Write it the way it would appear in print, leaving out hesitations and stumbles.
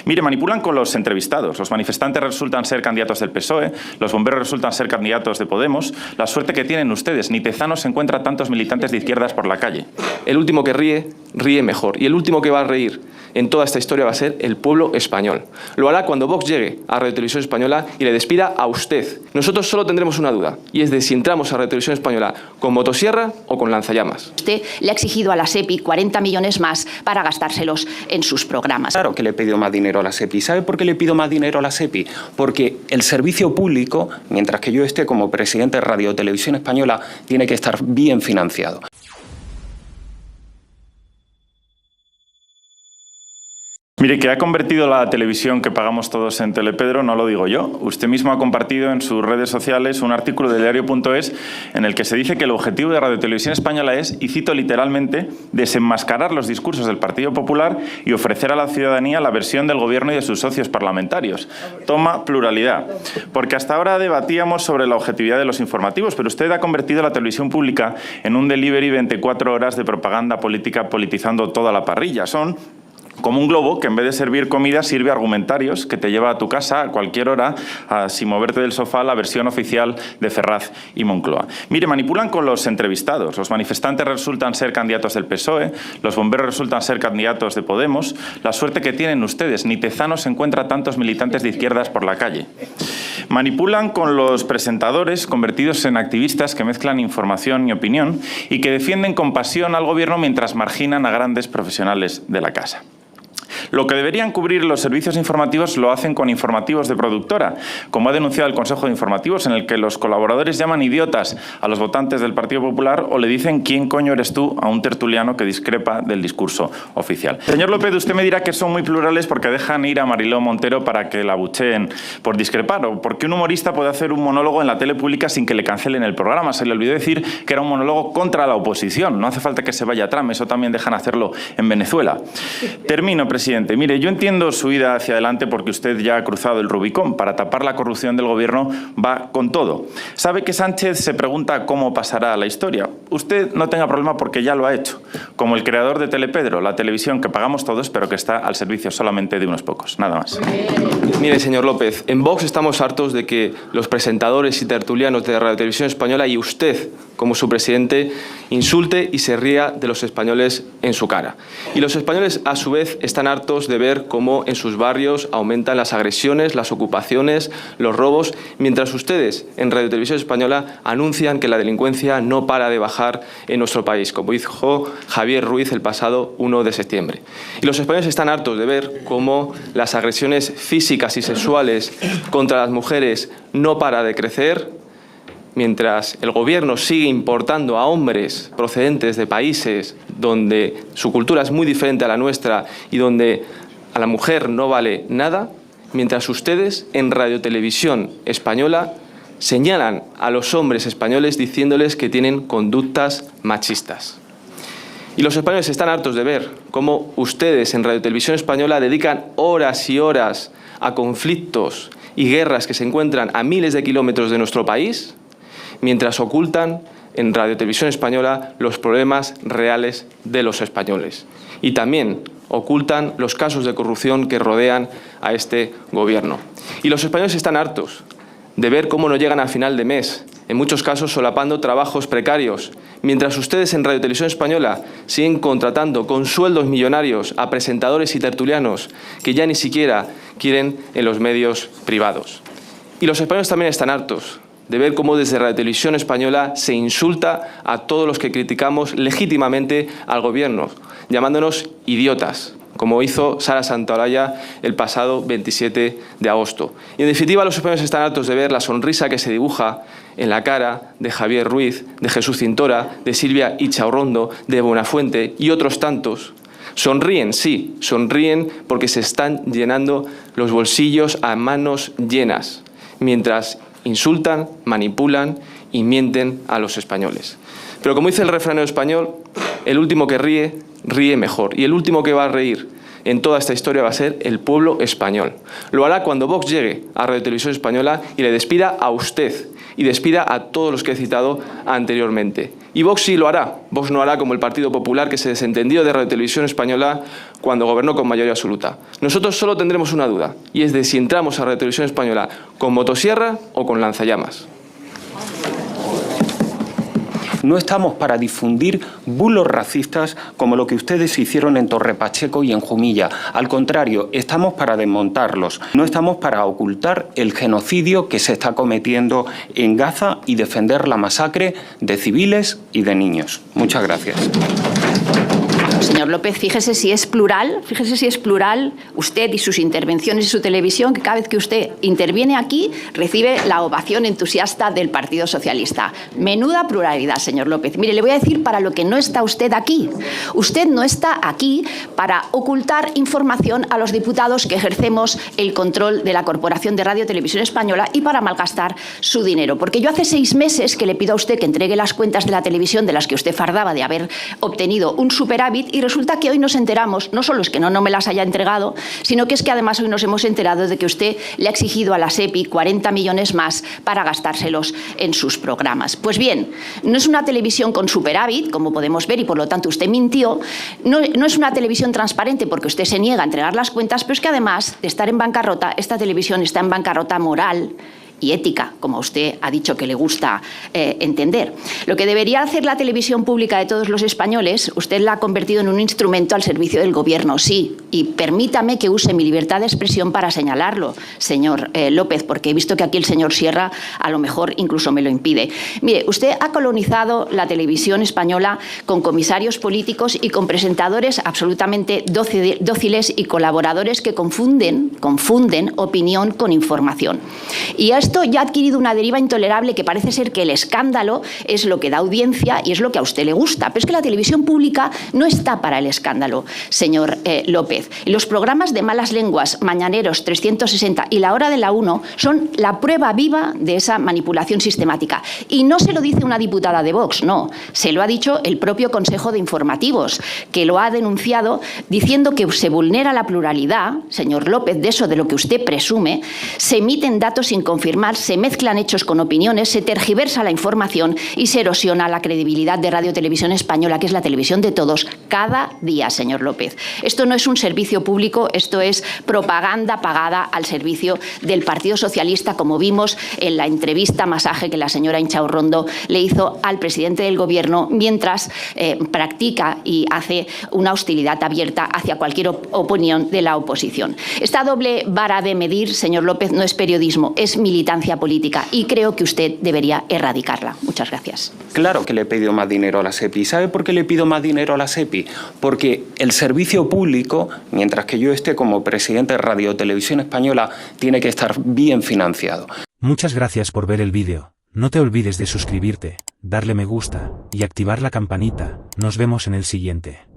Mire, manipulan con los entrevistados. Los manifestantes resultan ser candidatos del PSOE, los bomberos resultan ser candidatos de Podemos. La suerte que tienen ustedes, ni Tezano se encuentra tantos militantes de izquierdas por la calle. El último que ríe, ríe mejor. Y el último que va a reír en toda esta historia va a ser el pueblo español. Lo hará cuando Vox llegue a Radio Televisión Española y le despida a usted. Nosotros solo tendremos una duda, y es de si entramos a Radio Televisión Española con motosierra o con lanzallamas. Usted le ha exigido a la SEPI 40 millones más para gastárselos en sus programas. Claro que le he pedido más dinero a la SEPI. ¿Sabe por qué le pido más dinero a la SEPI? Porque el servicio público, mientras que yo esté como presidente de Radio Televisión Española, tiene que estar bien financiado. Mire, que ha convertido la televisión que pagamos todos en Telepedro, no lo digo yo. Usted mismo ha compartido en sus redes sociales un artículo de diario.es en el que se dice que el objetivo de Radio Televisión Española es, y cito literalmente, desenmascarar los discursos del Partido Popular y ofrecer a la ciudadanía la versión del Gobierno y de sus socios parlamentarios. Toma pluralidad. Porque hasta ahora debatíamos sobre la objetividad de los informativos, pero usted ha convertido la televisión pública en un delivery 24 horas de propaganda política politizando toda la parrilla. Son como un globo que en vez de servir comida sirve argumentarios que te lleva a tu casa a cualquier hora, sin moverte del sofá, la versión oficial de Ferraz y Moncloa. Mire, manipulan con los entrevistados. Los manifestantes resultan ser candidatos del PSOE, los bomberos resultan ser candidatos de Podemos. La suerte que tienen ustedes, ni Tezano se encuentra tantos militantes de izquierdas por la calle. Manipulan con los presentadores convertidos en activistas que mezclan información y opinión y que defienden con pasión al gobierno mientras marginan a grandes profesionales de la casa. Lo que deberían cubrir los servicios informativos lo hacen con informativos de productora, como ha denunciado el Consejo de Informativos, en el que los colaboradores llaman idiotas a los votantes del Partido Popular o le dicen ¿quién coño eres tú? A un tertuliano que discrepa del discurso oficial. Señor López, usted me dirá que son muy plurales porque dejan ir a Mariló Montero para que la abucheen por discrepar, o porque un humorista puede hacer un monólogo en la tele pública sin que le cancelen el programa. Se le olvidó decir que era un monólogo contra la oposición. No hace falta que se vaya a Trump, eso también dejan hacerlo en Venezuela. Termino, presidente. Mire, yo entiendo su ida hacia adelante porque usted ya ha cruzado el Rubicón. Para tapar la corrupción del gobierno va con todo. Sabe que Sánchez se pregunta cómo pasará la historia. Usted no tenga problema porque ya lo ha hecho. Como el creador de Telepedro, la televisión que pagamos todos pero que está al servicio solamente de unos pocos. Nada más. Mire, señor López, en Vox estamos hartos de que los presentadores y tertulianos de Radio Televisión Española y usted, como su presidente, insulte y se ría de los españoles en su cara. Y los españoles, a su vez, están hartos de ver cómo en sus barrios aumentan las agresiones, las ocupaciones, los robos, mientras ustedes, en Radio Televisión Española, anuncian que la delincuencia no para de bajar en nuestro país, como dijo Javier Ruiz el pasado 1 de septiembre. Y los españoles están hartos de ver cómo las agresiones físicas y sexuales contra las mujeres no para de crecer, mientras el gobierno sigue importando a hombres procedentes de países donde su cultura es muy diferente a la nuestra y donde a la mujer no vale nada, mientras ustedes en Radio Televisión Española señalan a los hombres españoles diciéndoles que tienen conductas machistas. Y los españoles están hartos de ver cómo ustedes en Radio Televisión Española dedican horas y horas a conflictos y guerras que se encuentran a miles de kilómetros de nuestro país, mientras ocultan en Radio Televisión Española los problemas reales de los españoles. Y también ocultan los casos de corrupción que rodean a este gobierno. Y los españoles están hartos de ver cómo no llegan a final de mes, en muchos casos solapando trabajos precarios, mientras ustedes en Radio Televisión Española siguen contratando con sueldos millonarios a presentadores y tertulianos que ya ni siquiera quieren en los medios privados. Y los españoles también están hartos de ver cómo desde Radio Televisión Española se insulta a todos los que criticamos legítimamente al gobierno, llamándonos idiotas, como hizo Sara Santaolalla el pasado 27 de agosto. Y en definitiva, los españoles están hartos de ver la sonrisa que se dibuja en la cara de Javier Ruiz, de Jesús Cintora, de Silvia Ichaurrondo, de Buenafuente y otros tantos. Sonríen, sí, sonríen porque se están llenando los bolsillos a manos llenas, mientras insultan, manipulan y mienten a los españoles. Pero como dice el refranero español, el último que ríe, ríe mejor. Y el último que va a reír en toda esta historia va a ser el pueblo español. Lo hará cuando Vox llegue a Radio Televisión Española y le despida a usted y despida a todos los que he citado anteriormente. Y Vox sí lo hará. Vox no hará como el Partido Popular, que se desentendió de Radio Televisión Española cuando gobernó con mayoría absoluta. Nosotros solo tendremos una duda, y es de si entramos a Radio Televisión Española con motosierra o con lanzallamas. No estamos para difundir bulos racistas como lo que ustedes hicieron en Torre Pacheco y en Jumilla. Al contrario, estamos para desmontarlos. No estamos para ocultar el genocidio que se está cometiendo en Gaza y defender la masacre de civiles y de niños. Muchas gracias. Señor López, fíjese si es plural usted y sus intervenciones y su televisión, que cada vez que usted interviene aquí recibe la ovación entusiasta del Partido Socialista. Menuda pluralidad, señor López. Mire, le voy a decir para lo que no está usted aquí. Usted no está aquí para ocultar información a los diputados que ejercemos el control de la Corporación de Radio y Televisión Española y para malgastar su dinero. Porque yo hace 6 meses que le pido a usted que entregue las cuentas de la televisión de las que usted fardaba de haber obtenido un superávit y resulta que hoy nos enteramos, no solo es que no me las haya entregado, sino que es que además hoy nos hemos enterado de que usted le ha exigido a la SEPI 40 millones más para gastárselos en sus programas. Pues bien, no es una televisión con superávit, como podemos ver, y por lo tanto usted mintió, no es una televisión transparente porque usted se niega a entregar las cuentas, pero es que además de estar en bancarrota, esta televisión está en bancarrota moral y ética, como usted ha dicho que le gusta entender. Lo que debería hacer la televisión pública de todos los españoles, usted la ha convertido en un instrumento al servicio del gobierno, sí, y permítame que use mi libertad de expresión para señalarlo, señor López, porque he visto que aquí el señor Sierra a lo mejor incluso me lo impide. Mire, usted ha colonizado la televisión española con comisarios políticos y con presentadores absolutamente dóciles y colaboradores que confunden opinión con información. Y esto ya ha adquirido una deriva intolerable que parece ser que el escándalo es lo que da audiencia y es lo que a usted le gusta. Pero es que la televisión pública no está para el escándalo, señor López. Y los programas de malas lenguas, Mañaneros, 360 y La Hora de la 1 son la prueba viva de esa manipulación sistemática. Y no se lo dice una diputada de Vox, no. Se lo ha dicho el propio Consejo de Informativos, que lo ha denunciado diciendo que se vulnera la pluralidad, señor López, de eso de lo que usted presume, se emiten datos sin confirmar, se mezclan hechos con opiniones, se tergiversa la información y se erosiona la credibilidad de Radio Televisión Española, que es la televisión de todos, cada día, señor López. Esto no es un servicio público, esto es propaganda pagada al servicio del Partido Socialista, como vimos en la entrevista masaje que la señora Inchaurrondo le hizo al presidente del Gobierno mientras practica y hace una hostilidad abierta hacia cualquier opinión de la oposición. Esta doble vara de medir, señor López, no es periodismo, es militancia política y creo que usted debería erradicarla. Muchas gracias. Claro que le he pedido más dinero a la SEPI. ¿Sabe por qué le pido más dinero a la SEPI? Porque el servicio público, mientras que yo esté como presidente de Radio Televisión Española, tiene que estar bien financiado. Muchas gracias por ver el vídeo. No te olvides de suscribirte, darle me gusta y activar la campanita. Nos vemos en el siguiente.